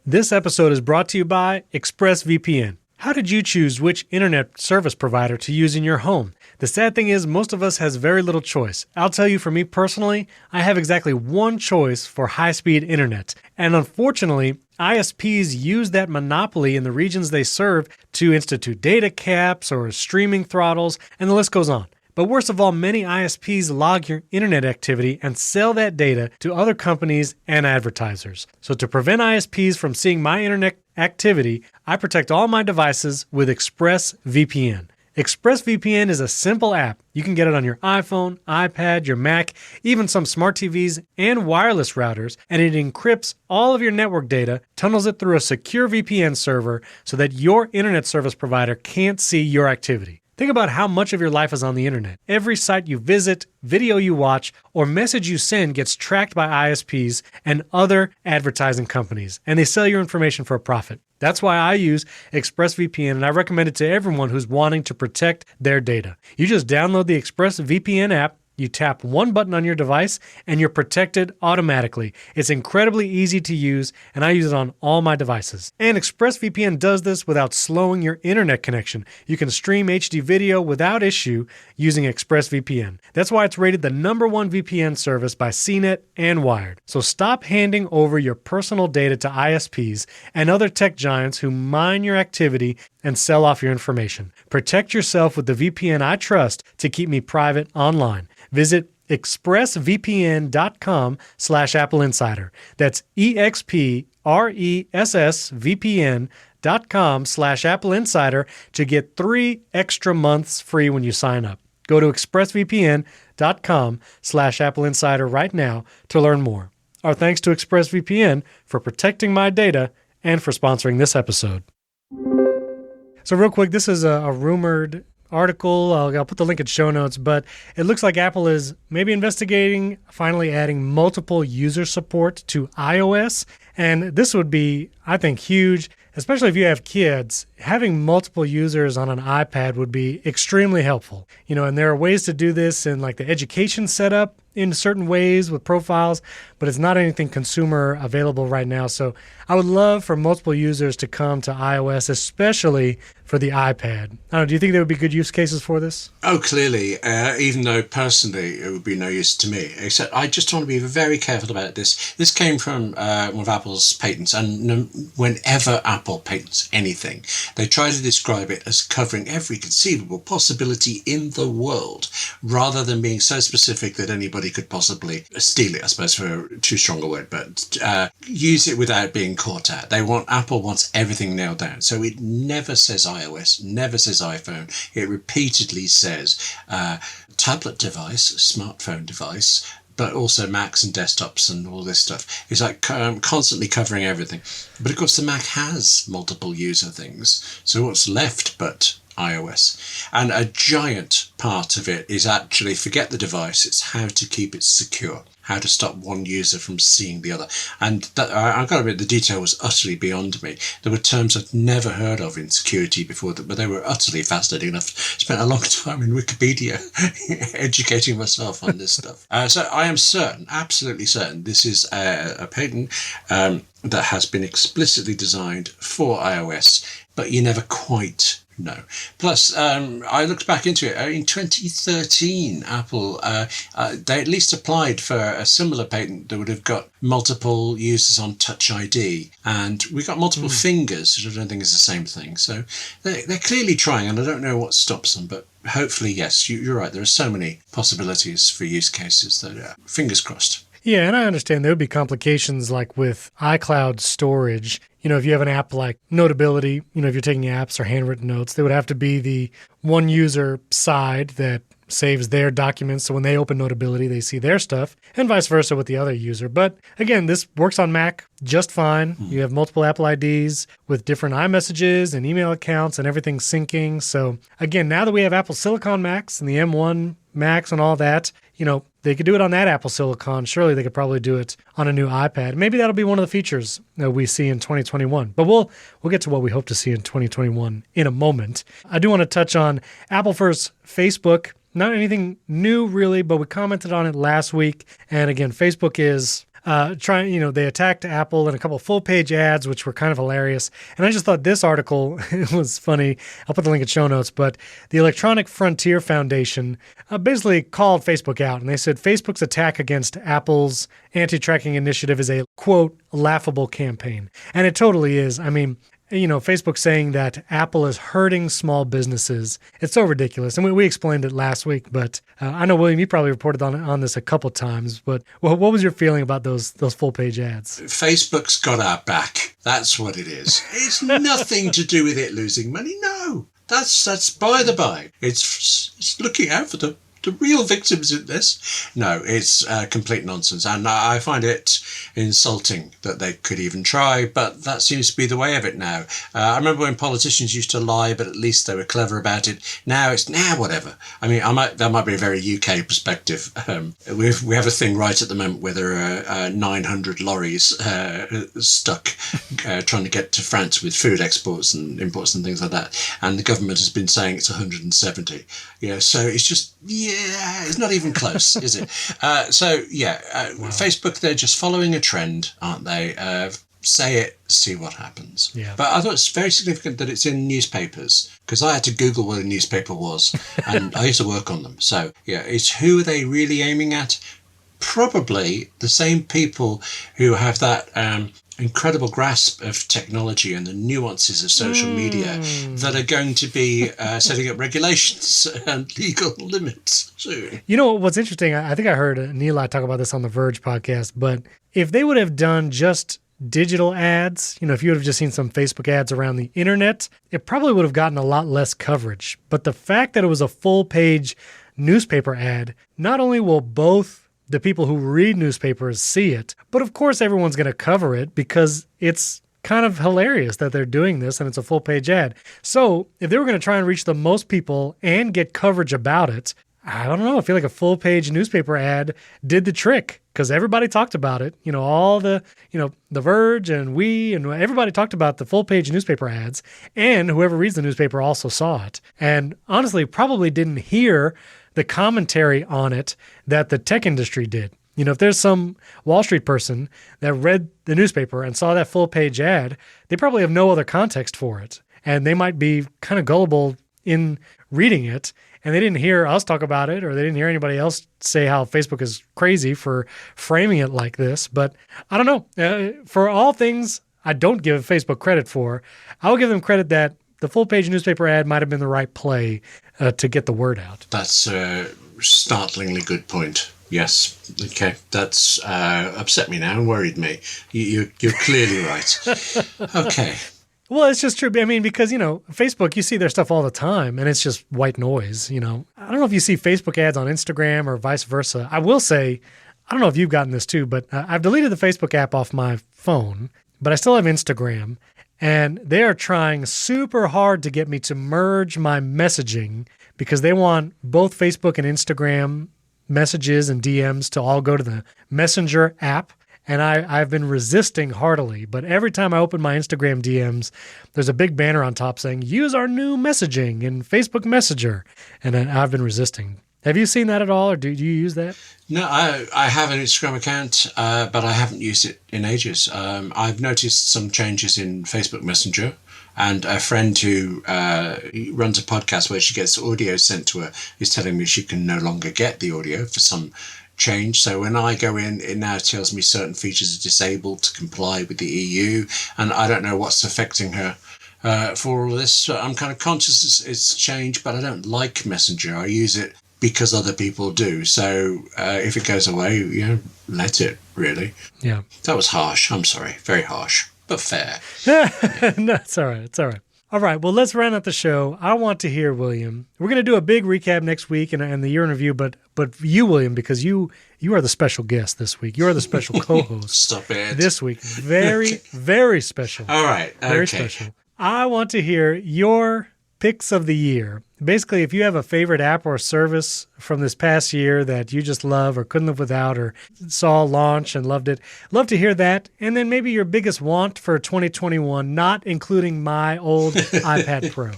Speaker 1: This episode is brought to you by ExpressVPN. How did you choose which internet service provider to use in your home? The sad thing is, most of us has very little choice. I'll tell you, for me personally, I have exactly one choice for high-speed internet. And unfortunately, ISPs use that monopoly in the regions they serve to institute data caps or streaming throttles, and the list goes on. But worst of all, many ISPs log your internet activity and sell that data to other companies and advertisers. So to prevent ISPs from seeing my internet activity, I protect all my devices with ExpressVPN. ExpressVPN is a simple app. You can get it on your iPhone, iPad, your Mac, even some smart TVs and wireless routers, and it encrypts all of your network data, tunnels it through a secure VPN server so that your internet service provider can't see your activity. Think about how much of your life is on the internet. Every site you visit, video you watch, or message you send gets tracked by ISPs and other advertising companies, and they sell your information for a profit. That's why I use ExpressVPN, and I recommend it to everyone who's wanting to protect their data. You just download the ExpressVPN app, You tap one button on your device and you're protected automatically. It's incredibly easy to use, and I use it on all my devices. And ExpressVPN does this without slowing your internet connection. You can stream HD video without issue using ExpressVPN. That's why it's rated the #1 VPN service by CNET and Wired. So stop handing over your personal data to ISPs and other tech giants who mine your activity and sell off your information. Protect yourself with the VPN I trust to keep me private online. Visit expressvpn.com/AppleInsider. That's expressvpn.com/AppleInsider to get 3 extra months free when you sign up. Go to expressvpn.com/AppleInsider right now to learn more. Our thanks to ExpressVPN for protecting my data and for sponsoring this episode. So real quick, this is a rumored article. I'll put the link in show notes, but it looks like Apple is maybe investigating finally adding multiple user support to iOS. And this would be, I think, huge, especially if you have kids. Having multiple users on an iPad would be extremely helpful. And there are ways to do this in like the education setup in certain ways with profiles, but it's not anything consumer available right now. So I would love for multiple users to come to iOS, especially for the iPad. I don't know, do you think there would be good use cases for this?
Speaker 2: Oh, clearly, even though personally it would be no use to me, except I just want to be very careful about this. This came from one of Apple's patents, and whenever Apple patents anything, they try to describe it as covering every conceivable possibility in the world, rather than being so specific that anybody could possibly steal it, I suppose, for too strong a word, but use it without being caught out. Apple wants everything nailed down. So it never says iOS, never says iPhone. It repeatedly says tablet device, smartphone device, but also Macs and desktops and all this stuff. It's like constantly covering everything. But of course the Mac has multiple user things. So what's left but iOS? And a giant part of it is actually forget the device. It's how to keep it secure, how to stop one user from seeing the other. And that, I've got to admit, the detail was utterly beyond me. There were terms I'd never heard of in security before, but they were utterly fascinating enough. Spent a long time in Wikipedia educating myself on this stuff. So I am certain, absolutely certain, this is a patent that has been explicitly designed for iOS, but you never quite know. Plus, I looked back into it. In 2013, Apple, they at least applied for a similar patent that would have got multiple users on Touch ID. And we got multiple fingers, which I don't think is the same thing. So they're clearly trying, and I don't know what stops them, but hopefully, yes, you're right. There are so many possibilities for use cases that fingers crossed.
Speaker 1: Yeah, and I understand there would be complications like with iCloud storage. If you have an app like Notability, if you're taking apps or handwritten notes, there would have to be the one user side that saves their documents. So when they open Notability, they see their stuff, and vice versa with the other user. But again, this works on Mac just fine. You have multiple Apple IDs with different iMessages and email accounts and everything syncing. So again, now that we have Apple Silicon Macs and the M1 Macs and all that, they could do it on that Apple Silicon. Surely they could probably do it on a new iPad. Maybe that'll be one of the features that we see in 2021. But we'll get to what we hope to see in 2021 in a moment. I do want to touch on Apple versus Facebook. Not anything new, really, but we commented on it last week. And again, Facebook is they attacked Apple in a couple of full-page ads, which were kind of hilarious. And I just thought this article was funny. I'll put the link in show notes. But the Electronic Frontier Foundation basically called Facebook out. And they said Facebook's attack against Apple's anti-tracking initiative is a, quote, laughable campaign. And it totally is. I mean, Facebook saying that Apple is hurting small businesses. It's so ridiculous. And we explained it last week, but I know, William, you probably reported on this a couple times, but what was your feeling about those full-page ads?
Speaker 2: Facebook's got our back. That's what it is. It's nothing to do with it losing money. No, that's by the by. It's looking out for the real victims in this. No, it's complete nonsense. And I find it insulting that they could even try, but that seems to be the way of it now. I remember when politicians used to lie, but at least they were clever about it. Now it's, whatever. I mean, that might be a very UK perspective. We have a thing right at the moment where there are 900 lorries stuck trying to get to France with food exports and imports and things like that. And the government has been saying it's 170. So it's just, Yeah, it's not even close, is it? Facebook, they're just following a trend, aren't they? Say it, see what happens.
Speaker 1: Yeah.
Speaker 2: But I thought it's very significant that it's in newspapers, because I had to Google what a newspaper was, and I used to work on them. So, yeah, it's who are they really aiming at? Probably the same people who have that incredible grasp of technology and the nuances of social media that are going to be setting up regulations and legal limits soon.
Speaker 1: You know what's interesting? I think I heard Neil talk about this on the Verge podcast, but if they would have done just digital ads, if you would have just seen some Facebook ads around the internet, it probably would have gotten a lot less coverage. But the fact that it was a full page newspaper ad, not only will both the people who read newspapers see it, but of course everyone's going to cover it because it's kind of hilarious that they're doing this and it's a full page ad. So if they were going to try and reach the most people and get coverage about it, I don't know. I feel like a full page newspaper ad did the trick because everybody talked about it. All the, The Verge and everybody talked about the full page newspaper ads, and whoever reads the newspaper also saw it. And honestly, probably didn't hear the commentary on it that the tech industry did. If there's some Wall Street person that read the newspaper and saw that full page ad, they probably have no other context for it. And they might be kind of gullible in reading it. And they didn't hear us talk about it, or they didn't hear anybody else say how Facebook is crazy for framing it like this. But I don't know. For all things I don't give Facebook credit for, I'll give them credit that the full-page newspaper ad might have been the right play to get the word out.
Speaker 2: That's a startlingly good point. Yes. Okay. That's upset me now and worried me. You're clearly right. Okay.
Speaker 1: Well, it's just true. I mean, because, Facebook, you see their stuff all the time, and it's just white noise, I don't know if you see Facebook ads on Instagram or vice versa. I will say, I don't know if you've gotten this too, but I've deleted the Facebook app off my phone, but I still have Instagram, and they are trying super hard to get me to merge my messaging because they want both Facebook and Instagram messages and DMs to all go to the Messenger app. And I've been resisting heartily, but every time I open my Instagram DMs, there's a big banner on top saying, use our new messaging in Facebook Messenger. And I've been resisting. Have you seen that at all, or do you use that?
Speaker 2: No, I have an Instagram account, but I haven't used it in ages. I've noticed some changes in Facebook Messenger, and a friend who runs a podcast where she gets audio sent to her is telling me she can no longer get the audio for some change. So when I go in, it now tells me certain features are disabled to comply with the EU, and I don't know what's affecting her for all of this. So I'm kind of conscious it's changed, but I don't like Messenger. I use it because other people do. So if it goes away, let it, really.
Speaker 1: Yeah.
Speaker 2: That was harsh. I'm sorry. Very harsh, but fair.
Speaker 1: No, it's all right. It's all right. All right, well, let's round out the show. I want to hear, William. We're going to do a big recap next week and the year in review, but you, William, because you are the special guest this week. You are the special co-host.
Speaker 2: Stop it.
Speaker 1: This week. Very, very special.
Speaker 2: All right. Okay.
Speaker 1: Very special. I want to hear your picks of the year. Basically, if you have a favorite app or service from this past year that you just love or couldn't live without or saw launch and loved it, love to hear that. And then maybe your biggest want for 2021, not including my old iPad Pro.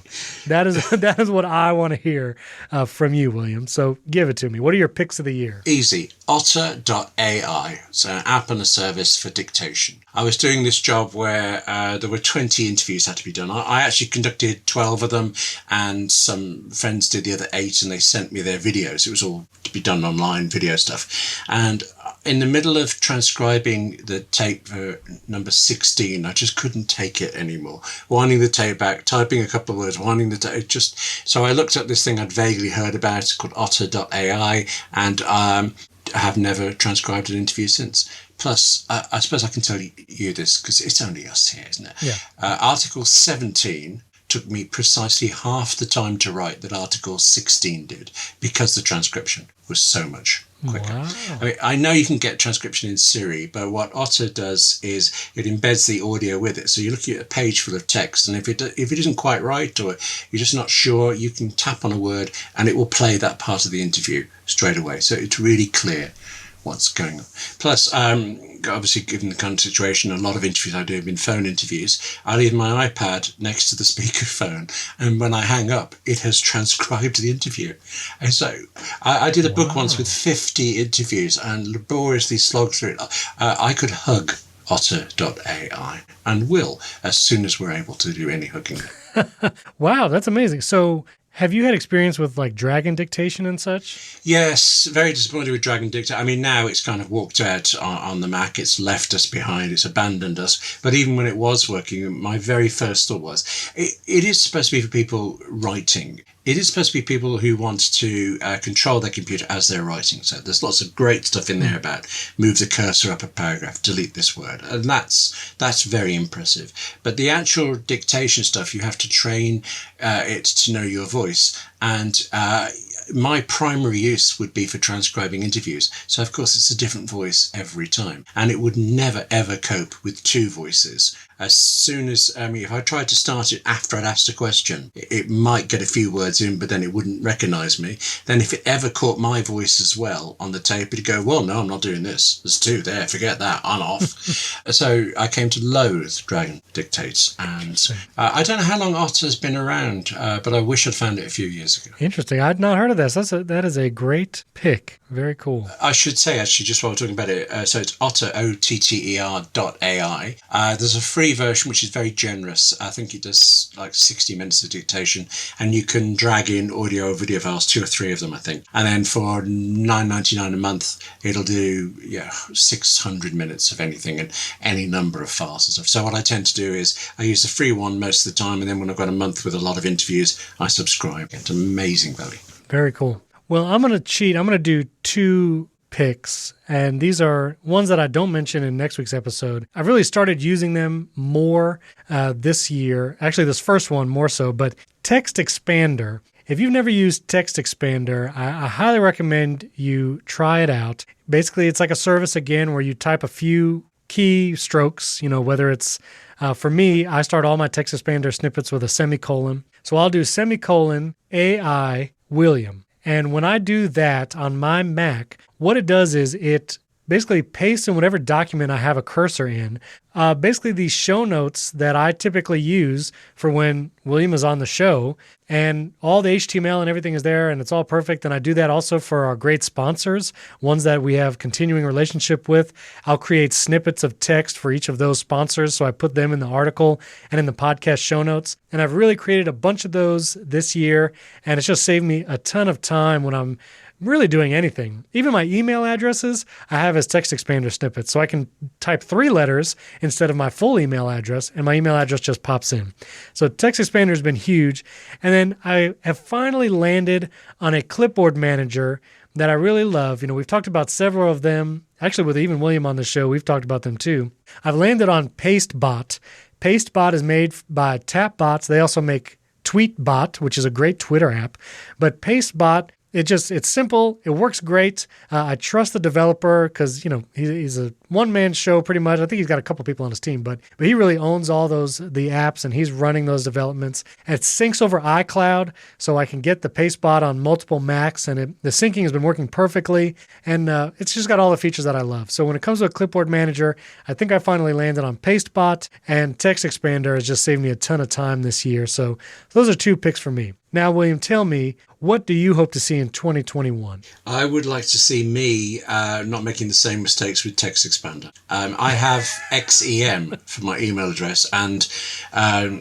Speaker 1: That is what I want to hear from you, William. So give it to me. What are your picks of the year?
Speaker 2: Easy. Otter.ai. It's an app and a service for dictation. I was doing this job where there were 20 interviews had to be done. I actually conducted 12 of them, and some friends did the other 8, and they sent me their videos. It was all to be done online, video stuff. And in the middle of transcribing the tape for number 16, I just couldn't take it anymore. Winding the tape back, typing a couple of words, winding the tape, so I looked at this thing I'd vaguely heard about. It's called Otter.ai, and I have never transcribed an interview since. Plus, I suppose I can tell you this because it's only us here, isn't it?
Speaker 1: Yeah.
Speaker 2: Article 17 took me precisely half the time to write that Article 16 did, because the transcription was so much quicker.
Speaker 1: Wow.
Speaker 2: I mean, I know you can get transcription in Siri, but what Otter does is it embeds the audio with it. So you're looking at a page full of text, and if it isn't quite right or you're just not sure, you can tap on a word and it will play that part of the interview straight away. So it's really clear what's going on. Plus, obviously, given the current situation, a lot of interviews I do have been phone interviews. I leave my iPad next to the speakerphone, and when I hang up, it has transcribed the interview. And so I did a book once with 50 interviews and laboriously slogged through it. I could hug Otter.ai and will as soon as we're able to do any hugging.
Speaker 1: Wow, that's amazing. So have you had experience with like Dragon dictation and such?
Speaker 2: Yes, very disappointed with Dragon Dictate. I mean, now it's kind of walked out on the Mac. It's left us behind. It's abandoned us. But even when it was working, my very first thought was, it is supposed to be for people writing. It is supposed to be people who want to control their computer as they're writing. So there's lots of great stuff in there about move the cursor up a paragraph, delete this word. And that's very impressive. But the actual dictation stuff, you have to train it to know your voice. And my primary use would be for transcribing interviews. So, of course, it's a different voice every time. And it would never, ever cope with two voices. As soon as, if I tried to start it after I'd asked a question, it might get a few words in, but then it wouldn't recognize me. Then if it ever caught my voice as well on the tape, it'd go, well, no, I'm not doing this. There's two there. Forget that. I'm off. So I came to loathe Dragon Dictates. And I don't know how long Otter's been around, but I wish I'd found it a few years ago.
Speaker 1: Interesting. I'd not heard of this. That is a great pick. Very cool.
Speaker 2: I should say, actually, just while we're talking about it, so it's Otter, OTTER.ai. There's a free version, which is very generous. I think it does like 60 minutes of dictation, and you can drag in audio or video files, 2 or 3 of them, I think. And then for $9.99 a month, it'll do 600 minutes of anything and any number of files and stuff. So what I tend to do is I use the free one most of the time, and then when I've got a month with a lot of interviews, I subscribe. It's amazing value.
Speaker 1: Very cool. Well, I'm going to cheat. I'm going to do 2 picks, and these are ones that I don't mention in next week's episode. I've really started using them more this year. Actually, this first one more so, but Text Expander. If you've never used Text Expander, I highly recommend you try it out. Basically, it's like a service, again, where you type a few key strokes, whether it's, for me, I start all my Text Expander snippets with a semicolon. So I'll do semicolon AI William. And when I do that on my Mac, what it does is it basically pastes in whatever document I have a cursor in, basically these show notes that I typically use for when William is on the show, and all the HTML and everything is there, and it's all perfect. And I do that also for our great sponsors, ones that we have continuing relationship with. I'll create snippets of text for each of those sponsors, so I put them in the article and in the podcast show notes. And I've really created a bunch of those this year, and it's just saved me a ton of time when I'm really doing anything. Even my email addresses, I have as Text Expander snippets. So I can type 3 letters instead of my full email address, and my email address just pops in. So Text Expander has been huge. And then I have finally landed on a clipboard manager that I really love. We've talked about several of them. Actually, with even William on the show, we've talked about them too. I've landed on PasteBot. PasteBot is made by TapBots. They also make TweetBot, which is a great Twitter app. But PasteBot, it's simple. It works great. I trust the developer because, he's a one-man show pretty much. I think he's got a couple people on his team, but he really owns all the apps, and he's running those developments. And it syncs over iCloud, so I can get the PasteBot on multiple Macs, and the syncing has been working perfectly. And it's just got all the features that I love. So when it comes to a clipboard manager, I think I finally landed on PasteBot, and Text Expander has just saved me a ton of time this year. So those are 2 picks for me. Now, William, tell me, what do you hope to see in 2021?
Speaker 2: I would like to see me not making the same mistakes with Text Expander. I have XEM for my email address, and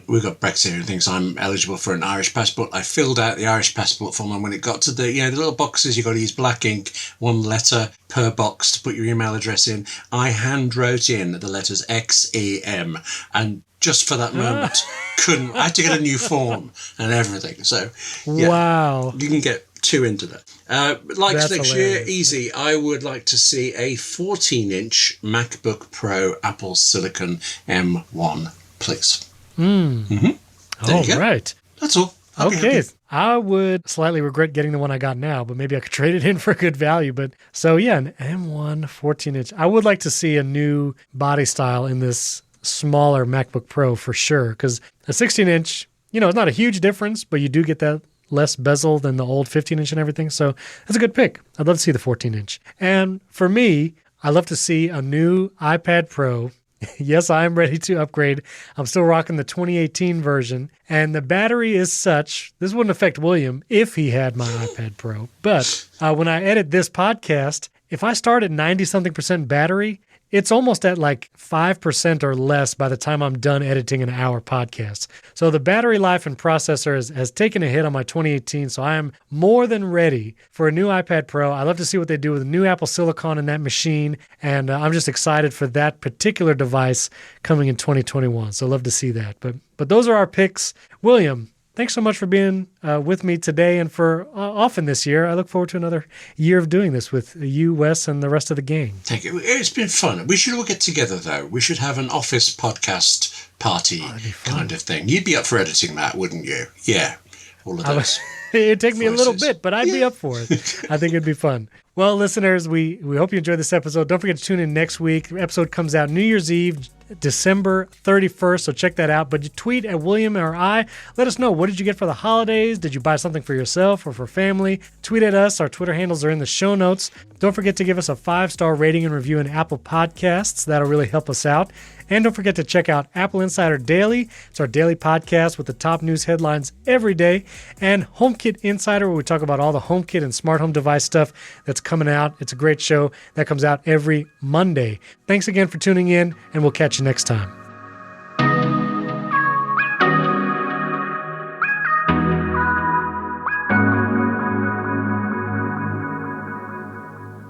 Speaker 2: we've got Brexit and things. I'm eligible for an Irish passport. I filled out the Irish passport form, and when it got to the little boxes, you've got to use black ink, 1 letter per box to put your email address in. I hand wrote in the letters XEM, and just for that moment, I had to get a new form and everything. So,
Speaker 1: wow,
Speaker 2: you can get 2 into that.
Speaker 1: That's
Speaker 2: next year, easy. I would like to see a 14-inch MacBook Pro Apple Silicon M1, please.
Speaker 1: All right.
Speaker 2: That's all.
Speaker 1: Okay. I would slightly regret getting the one I got now, but maybe I could trade it in for a good value. But so yeah, an M1 14-inch. I would like to see a new body style in this smaller MacBook Pro for sure, because a 16-inch, it's not a huge difference, but you do get that less bezel than the old 15-inch and everything. So that's a good pick. I'd love to see the 14-inch. And for me, I love to see a new iPad Pro. Yes, I'm ready to upgrade. I'm still rocking the 2018 version. And the battery is such, this wouldn't affect William if he had my iPad Pro. But when I edit this podcast, if I start at 90-something% battery, it's almost at like 5% or less by the time I'm done editing an hour podcast. So the battery life and processor has taken a hit on my 2018, so I am more than ready for a new iPad Pro. I love to see what they do with the new Apple Silicon in that machine, and I'm just excited for that particular device coming in 2021. So I love to see that. But those are our picks. William, thanks so much for being with me today and for often this year. I look forward to another year of doing this with you, Wes, and the rest of the gang.
Speaker 2: Thank you. It's been fun. We should all get together, though. We should have an office podcast party kind of thing. You'd be up for editing that, wouldn't you? Yeah, all of those.
Speaker 1: It'd take me a little bit, but I'd be up for it. I think it'd be fun. Well, listeners, we hope you enjoyed this episode. Don't forget to tune in next week. The episode comes out New Year's Eve, December 31st, so check that out. But you tweet at William or I. Let us know, what did you get for the holidays? Did you buy something for yourself or for family? Tweet at us. Our Twitter handles are in the show notes. Don't forget to give us a 5-star rating and review in Apple Podcasts. That'll really help us out. And don't forget to check out Apple Insider Daily. It's our daily podcast with the top news headlines every day. And HomeKit Insider, where we talk about all the HomeKit and smart home device stuff that's coming out. It's a great show that comes out every Monday. Thanks again for tuning in, and we'll catch you next time.